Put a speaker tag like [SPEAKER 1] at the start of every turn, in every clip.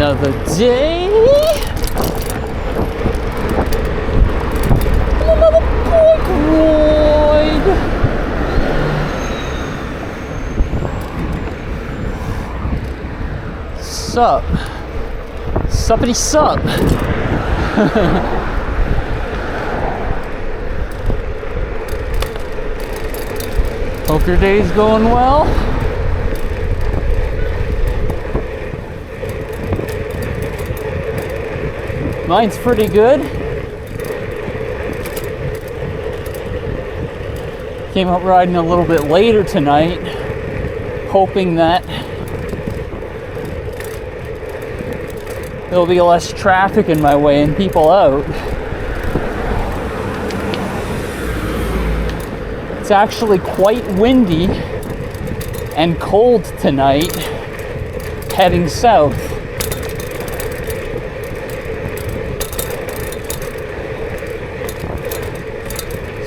[SPEAKER 1] Another day. Another bike ride. Sup? Suppity sup. Hope your day's going well. Mine's pretty good. Came out riding a little bit later tonight, hoping that there'll be less traffic in my way and people out. It's actually quite windy and cold tonight, heading south.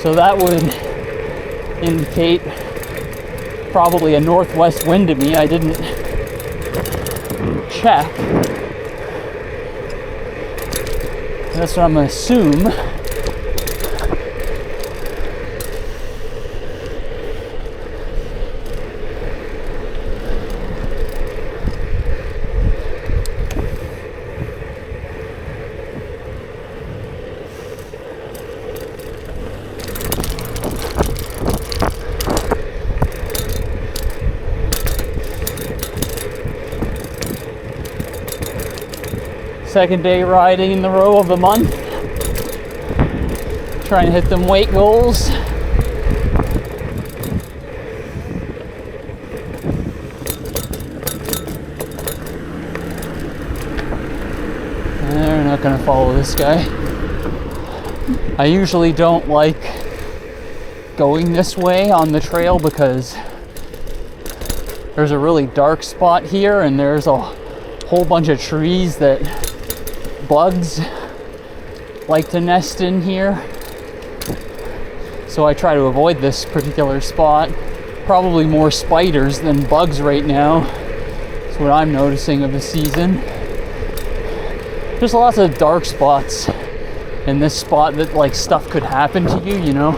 [SPEAKER 1] So that would indicate probably a northwest wind to me. I didn't check. That's what I'm gonna assume. Second day riding in the row of the month. Trying to hit them weight goals. They're not gonna follow this guy. I usually don't like going this way on the trail because there's a really dark spot here and there's a whole bunch of trees that bugs like to nest in here. So I try to avoid this particular spot. Probably more spiders than bugs right now. That's what I'm noticing of the season. There's lots of dark spots in this spot that like stuff could happen to you, you know.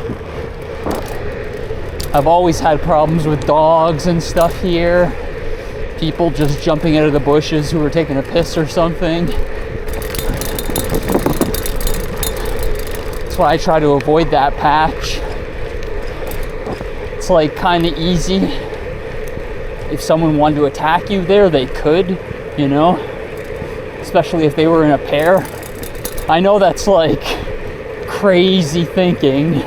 [SPEAKER 1] I've always had problems with dogs and stuff here. People just jumping out of the bushes who are taking a piss or something. That's why I try to avoid that patch. It's like kind of easy. If someone wanted to attack you there, they could, you know, especially if they were in a pair. I know that's like crazy thinking,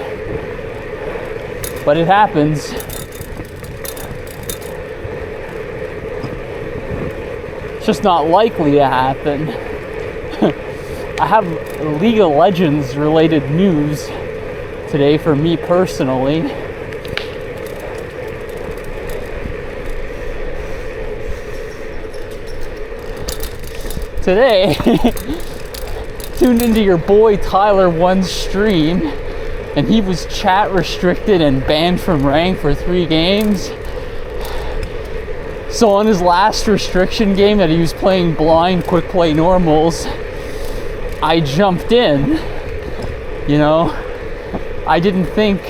[SPEAKER 1] but it happens. It's just not likely to happen. I have League of Legends related news today for me personally. Today, tuned into your boy Tyler One's stream, and he was chat restricted and banned from rank for 3 games. So on his last restriction game that he was playing blind quick play normals, I jumped in, you know. I didn't think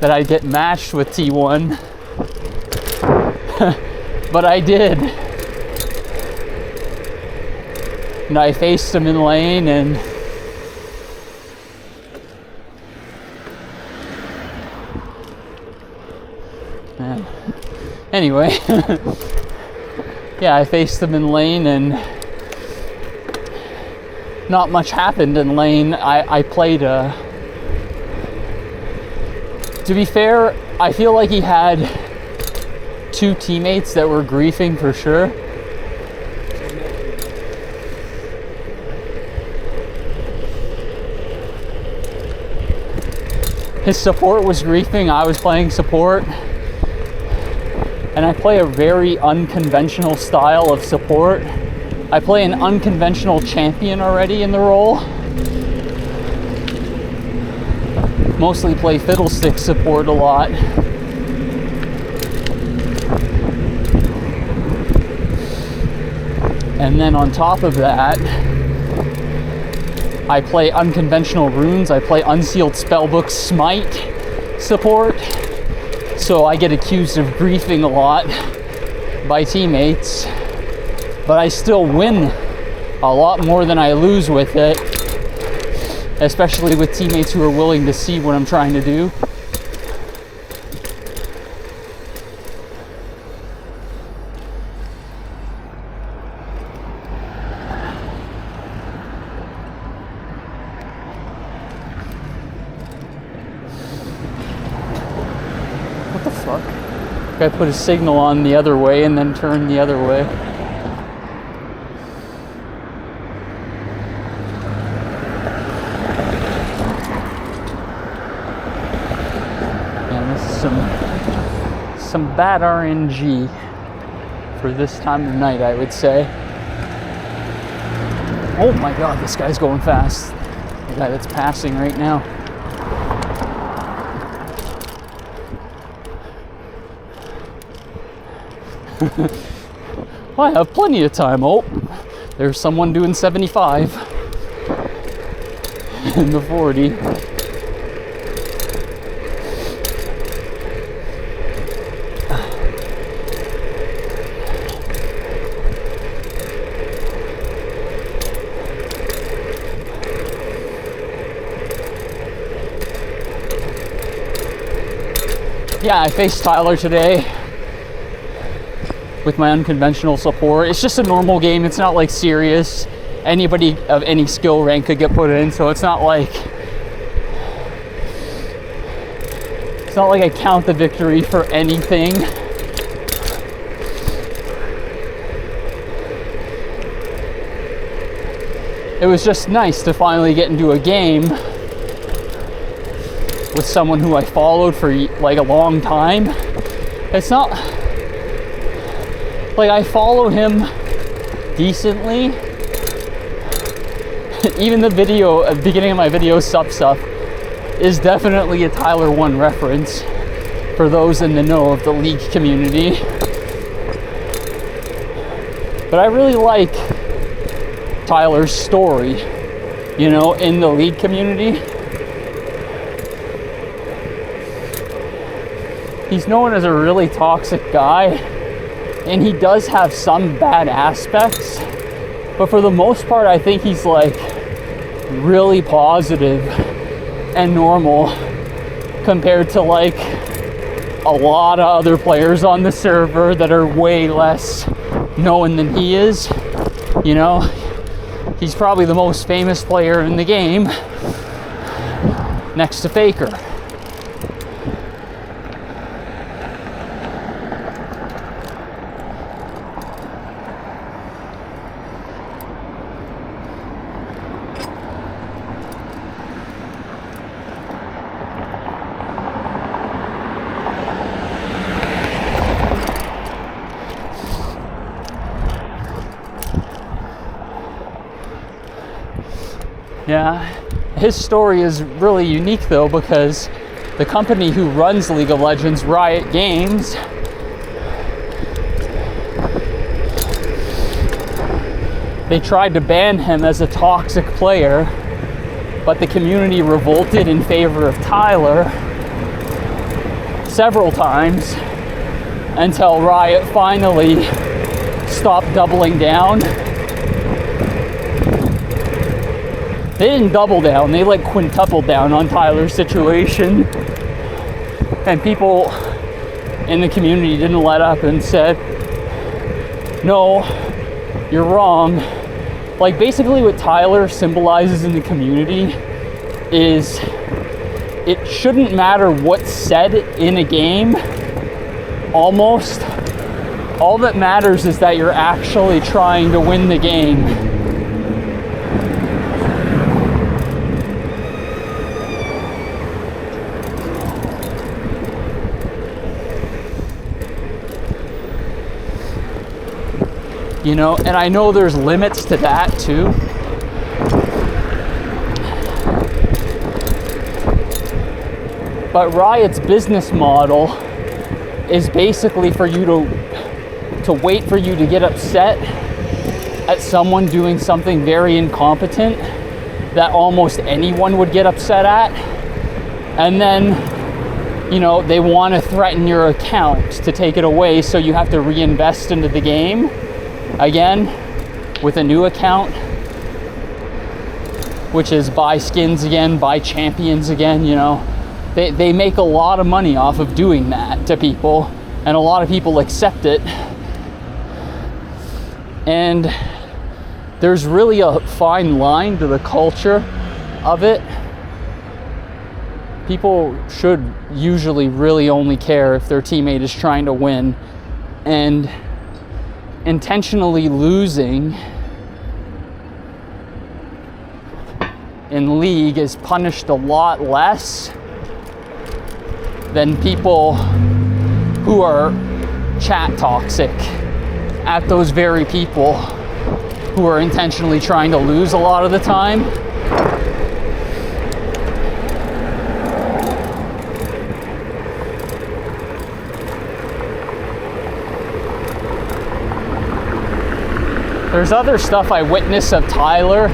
[SPEAKER 1] that I'd get matched with T1, but I did. And I faced him in lane and anyway, yeah, I faced him in lane and not much happened in lane. I played to be fair, I feel like he had 2 teammates that were griefing for sure. His support was griefing, I was playing support. And I play a very unconventional style of support. I play an unconventional champion already in the role. Mostly play fiddlestick support a lot. And then on top of that, I play unconventional runes. I play unsealed spellbook smite support. So I get accused of griefing a lot by teammates, but I still win a lot more than I lose with it, especially with teammates who are willing to see what I'm trying to do. What the fuck? Guy put a signal on the other way and then turned the other way. Some bad RNG for this time of night, I would say. Oh my god, this guy's going fast. The guy that's passing right now. Well, I have plenty of time. Oh, there's someone doing 75 in the 40. Yeah, I faced Tyler today with my unconventional support. It's just a normal game. It's not like serious. Anybody of any skill rank could get put in, so it's not like I count the victory for anything. It was just nice to finally get into a game with someone who I followed for like a long time. It's not like I follow him decently. Even the video, beginning of my video stuff is definitely a Tyler 1 reference for those in the know of the League community. But I really like Tyler's story, you know, in the League community. He's known as a really toxic guy, and he does have some bad aspects, but for the most part, I think he's like really positive and normal compared to like a lot of other players on the server that are way less known than he is. You know, he's probably the most famous player in the game next to Faker. Yeah, his story is really unique though, because the company who runs League of Legends, Riot Games, they tried to ban him as a toxic player, but the community revolted in favor of Tyler several times until Riot finally stopped doubling down. They didn't double down, they like quintupled down on Tyler's situation. And people in the community didn't let up and said, no, you're wrong. Like basically what Tyler symbolizes in the community is it shouldn't matter what's said in a game, almost. All that matters is that you're actually trying to win the game. You know, and I know there's limits to that too. But Riot's business model is basically for you to wait for you to get upset at someone doing something very incompetent that almost anyone would get upset at, and then, you know, they want to threaten your account to take it away, so you have to reinvest into the game again with a new account, which is buy skins again, buy champions again. You know, they make a lot of money off of doing that to people, and a lot of people accept it. And there's really a fine line to the culture of it. People should usually really only care if their teammate is trying to win, and intentionally losing in League is punished a lot less than people who are chat toxic at those very people who are intentionally trying to lose a lot of the time. There's other stuff I witness of Tyler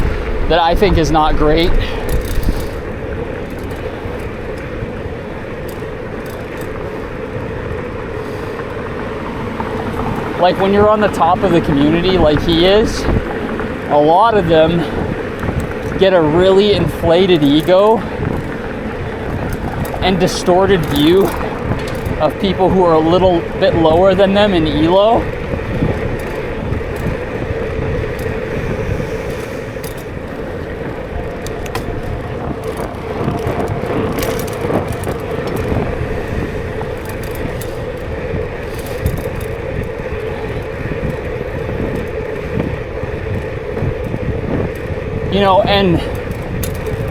[SPEAKER 1] that I think is not great. Like when you're on the top of the community like he is, a lot of them get a really inflated ego and distorted view of people who are a little bit lower than them in elo. You know, and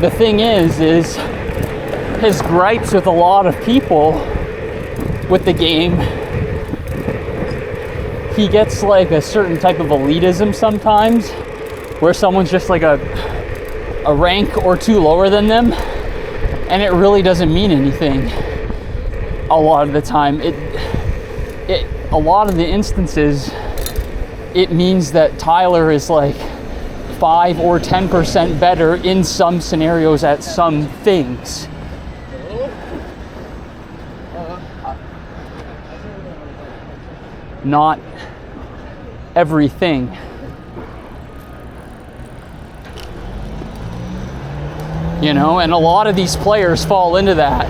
[SPEAKER 1] the thing is his gripes with a lot of people with the game, he gets like a certain type of elitism sometimes, where someone's just like a rank or two lower than them, and it really doesn't mean anything a lot of the time. A lot of the instances, it means that Tyler is like 5 or 10% better in some scenarios at some things. Not everything. You know, and a lot of these players fall into that.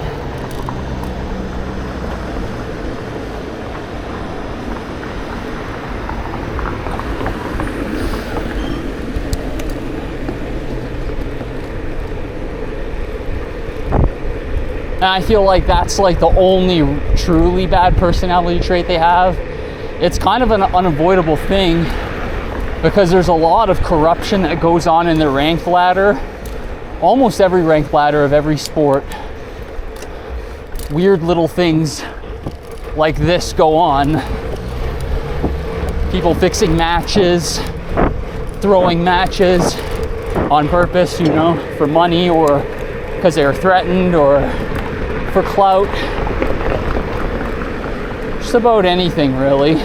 [SPEAKER 1] And I feel like that's like the only truly bad personality trait they have. It's kind of an unavoidable thing because there's a lot of corruption that goes on in the rank ladder. Almost every rank ladder of every sport. Weird little things like this go on. People fixing matches, throwing matches on purpose, you know, for money or because they're threatened or for clout. Just about anything, really.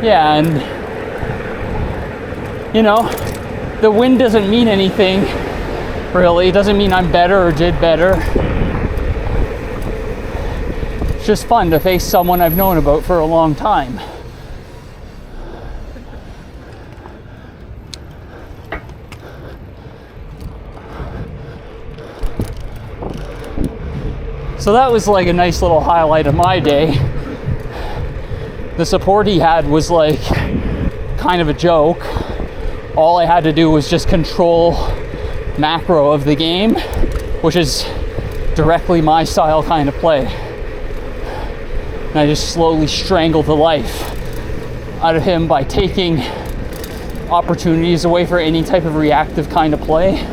[SPEAKER 1] Yeah, and you know, the win doesn't mean anything, really. It doesn't mean I'm better or did better. It's just fun to face someone I've known about for a long time. So that was like a nice little highlight of my day. The support he had was like kind of a joke. All I had to do was just control macro of the game, which is directly my style kind of play. And I just slowly strangled the life out of him by taking opportunities away for any type of reactive kind of play.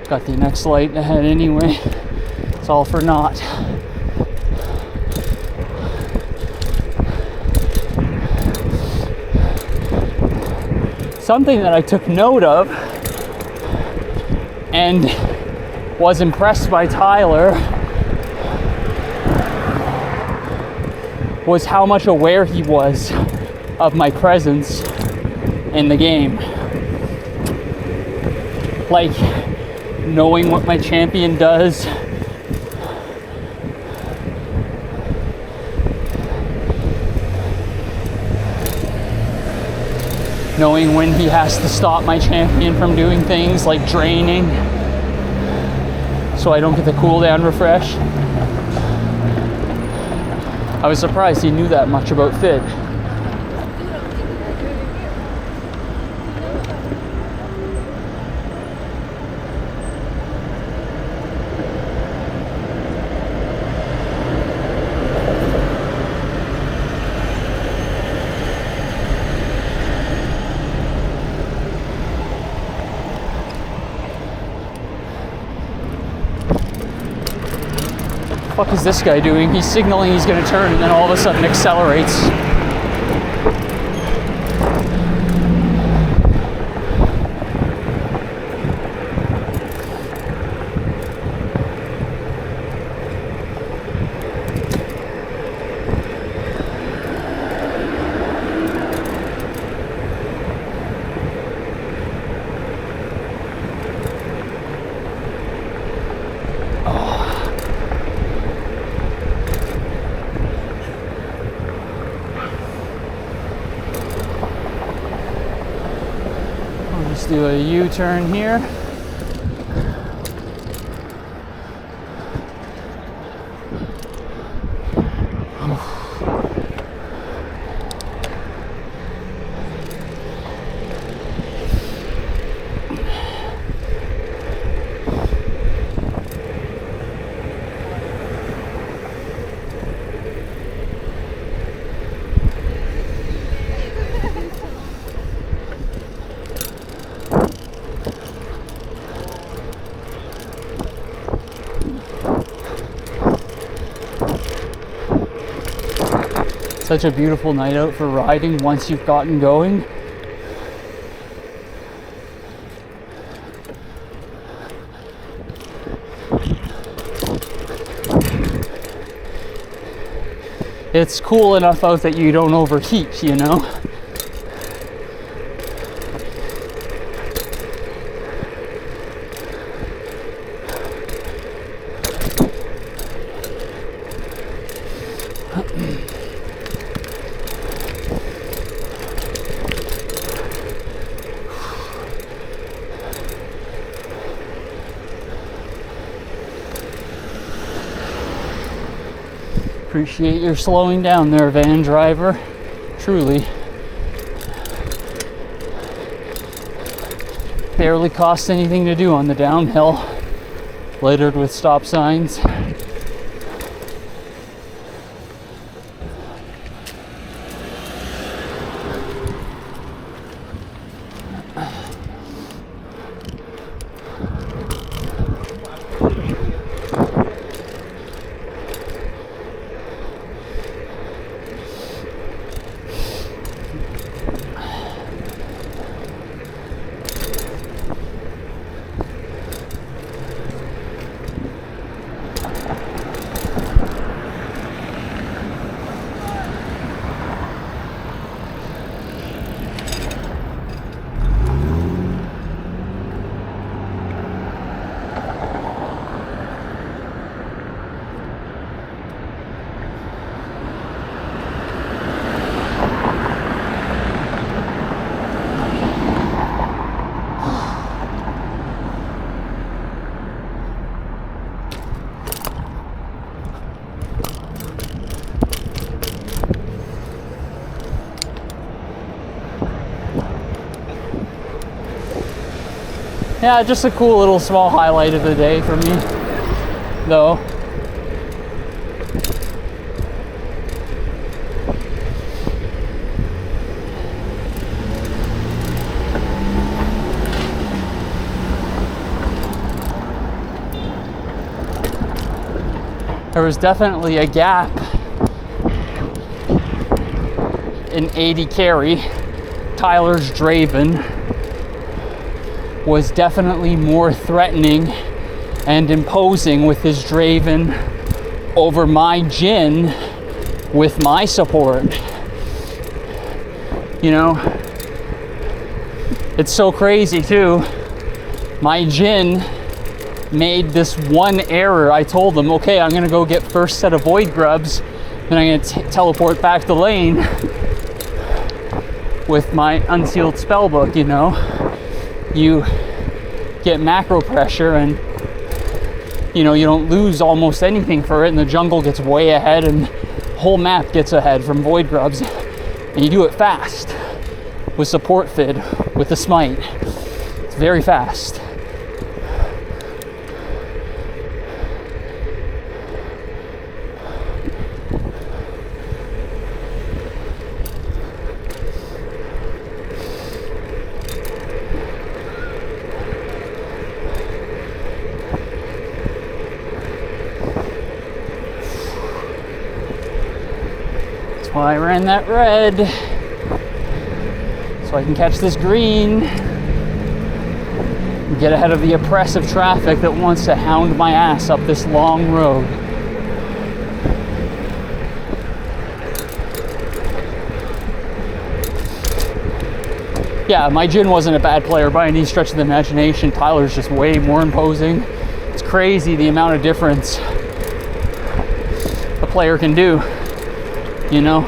[SPEAKER 1] Got the next light ahead anyway. It's all for naught. Something that I took note of and was impressed by Tyler was how much aware he was of my presence in the game. Like, knowing what my champion does, knowing when he has to stop my champion from doing things like draining so I don't get the cooldown refresh. I was surprised he knew that much about Fid. What the fuck is this guy doing? He's signaling he's gonna turn and then all of a sudden accelerates. Let's do a U-turn here. Such a beautiful night out for riding once you've gotten going. It's cool enough out that you don't overheat, you know? Appreciate your slowing down there, van driver. Truly. Barely costs anything to do on the downhill, littered with stop signs. Yeah, just a cool little small highlight of the day for me, though. There was definitely a gap in 80 carry. Tyler's Draven was definitely more threatening and imposing with his Draven over my Jin with my support. You know, it's so crazy too. My Jin made this one error. I told him, okay, I'm gonna go get first set of void grubs, then I'm gonna teleport back the lane with my unsealed spellbook, you know. You get macro pressure and, you know, you don't lose almost anything for it, and the jungle gets way ahead and the whole map gets ahead from void grubs, and you do it fast with support fid, with the smite. It's very fast. Why I ran that red, so I can catch this green and get ahead of the oppressive traffic that wants to hound my ass up this long road. Yeah, my Jin wasn't a bad player by any stretch of the imagination. Tyler's just way more imposing. It's crazy the amount of difference a player can do. You know?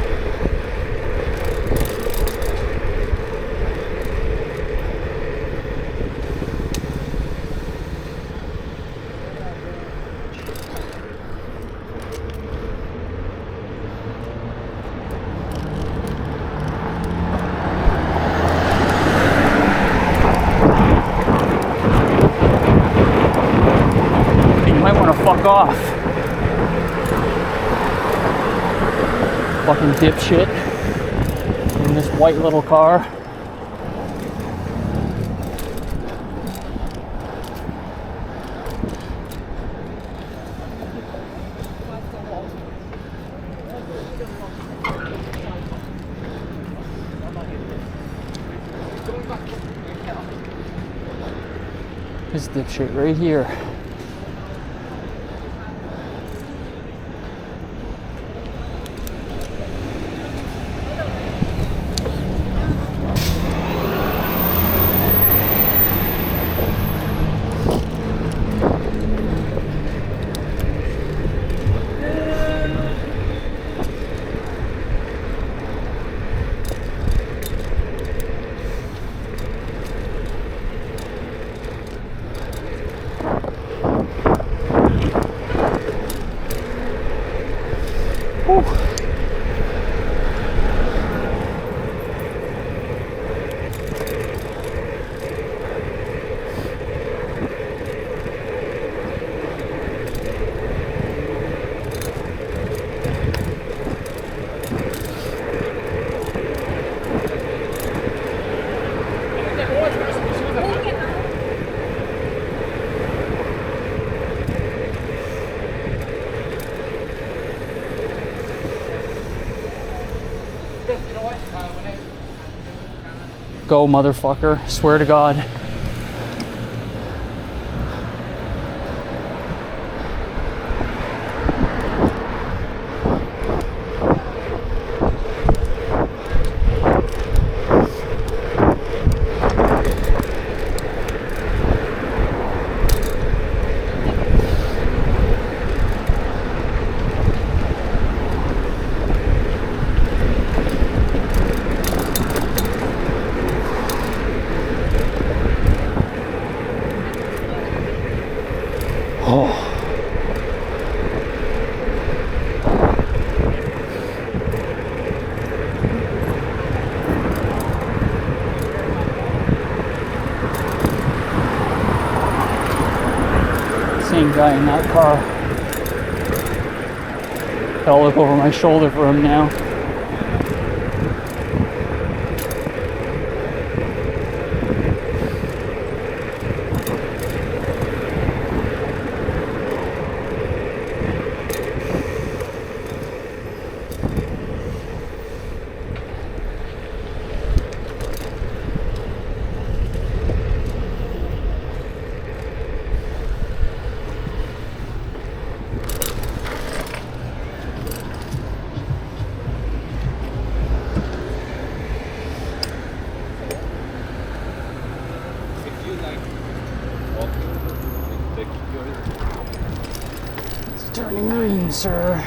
[SPEAKER 1] You might want to fuck off. Fucking dipshit in this white little car. This dipshit right here. Go, motherfucker. Swear to God. Oh. Same guy in that car. Gotta look over my shoulder for him now. It's turning green, sir.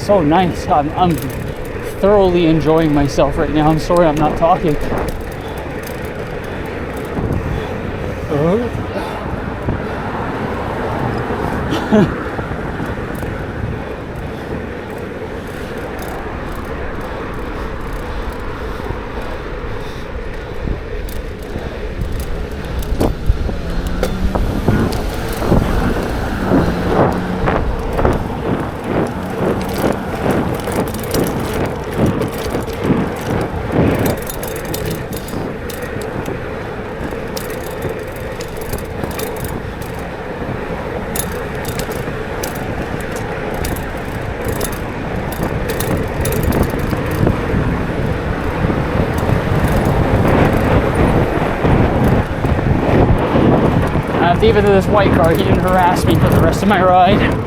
[SPEAKER 1] so nice. I'm thoroughly enjoying myself right now. I'm sorry I'm not talking. Even to this white car, he didn't harass me for the rest of my ride.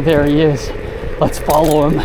[SPEAKER 1] There he is. Let's follow him.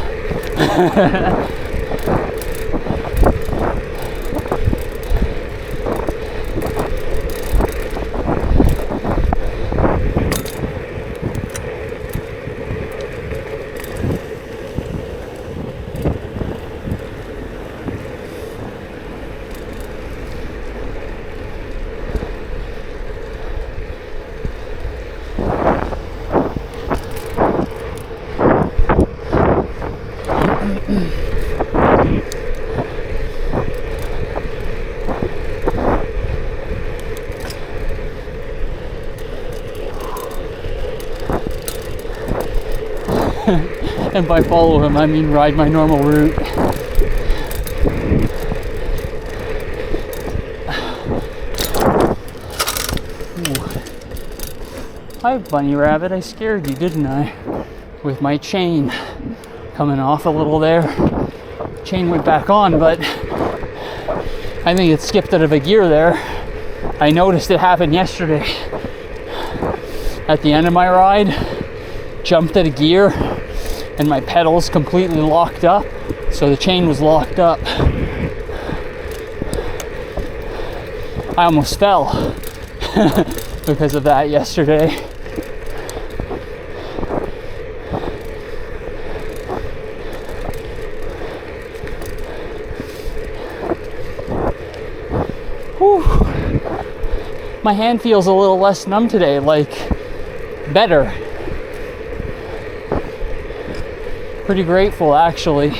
[SPEAKER 1] And by follow him, I mean ride my normal route. Hi, bunny rabbit. I scared you, didn't I? With my chain coming off a little there. Chain went back on, but I think it skipped out of a gear there. I noticed it happened yesterday. At the end of my ride, jumped at a gear, and my pedals completely locked up, so the chain was locked up. I almost fell because of that yesterday. Whew. My hand feels a little less numb today, like better. Pretty grateful, actually.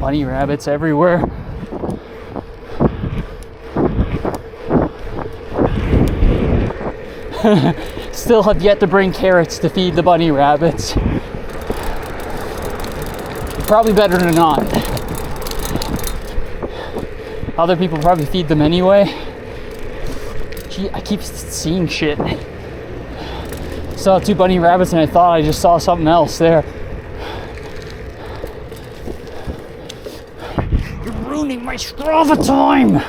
[SPEAKER 1] Bunny rabbits everywhere. Still have yet to bring carrots to feed the bunny rabbits. Probably better than not. Other people probably feed them anyway. Gee, I keep seeing shit. Saw 2 bunny rabbits and I thought I just saw something else there. You're ruining my Strava time!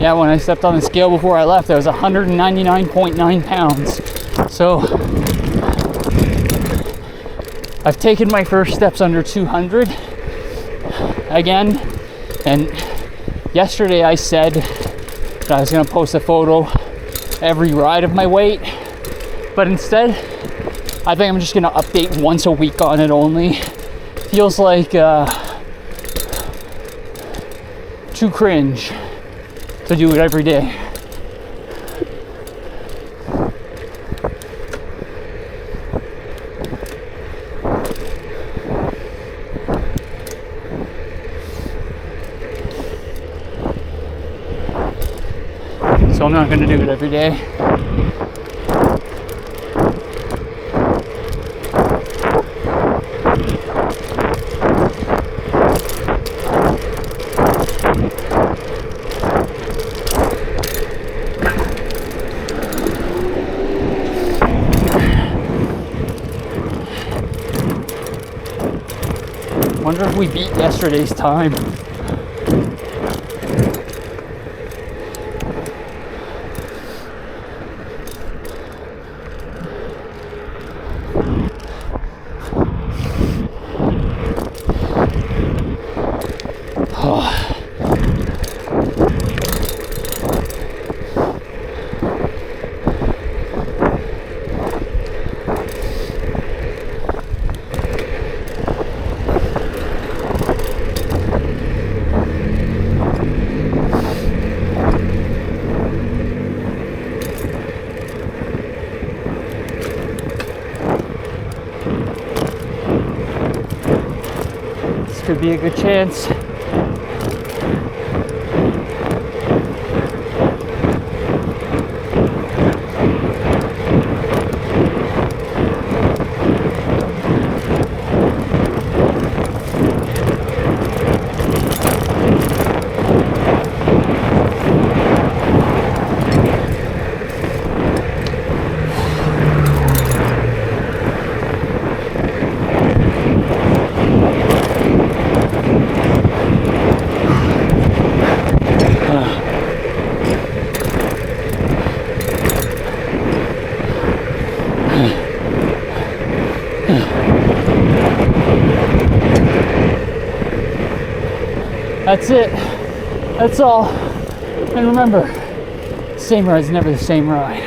[SPEAKER 1] Yeah, when I stepped on the scale before I left, I was 199.9 pounds. So I've taken my first steps under 200 again. And yesterday I said that I was going to post a photo every ride of my weight, but instead I think I'm just going to update once a week on it only. Feels like too cringe to do it every day. So I'm not going to do it every day. Wonder if we beat yesterday's time. Could be a good chance. That's it. That's all. And remember, same ride's never the same ride.